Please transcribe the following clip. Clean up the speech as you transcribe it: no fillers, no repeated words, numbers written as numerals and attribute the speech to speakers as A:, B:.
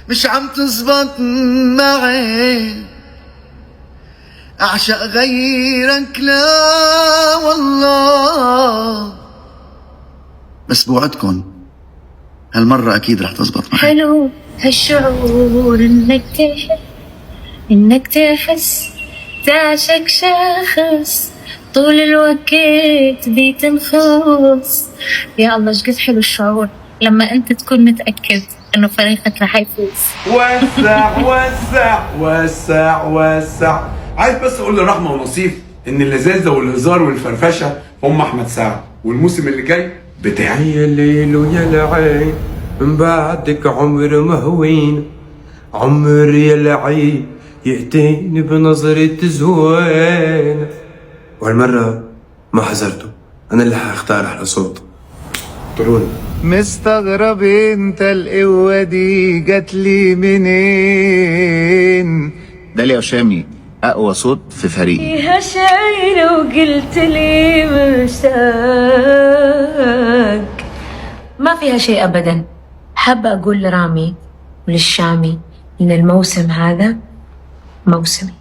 A: مش عم تزبط معي، أعشق غيرك لا والله، بس بوعدكن هالمرة أكيد رح تزبط معي.
B: حلو هالشعور إنك تحس تعشق شخص طول الوقت بتنخص. يا الله شقد حلو الشعور لما أنت تكون متأكد إنه فريقك رح يفوز.
C: وسع وسع وسع وسع. عايز بس اقول لرحمه ونصيف ان اللذاذه والهزار والفرفشه هم احمد سعد، والموسم اللي جاي بتاعي.
D: يا الليل ويا العين من بعدك عمر مهوين، عمر يا العين يأتيني بنظرة زوين. وهالمرة ما حذرته، أنا اللي حاختار أحلى صوت. طروني.
A: مستغرب انت القوة دي جاتلي منين؟
E: داليا وشامي اقوى صوت في فريقي.
B: فيها شعر وقلت لي مشتاق، ما فيها شيء أبدا. حابة أقول لرامي وللشامي إن الموسم هذا موسمي.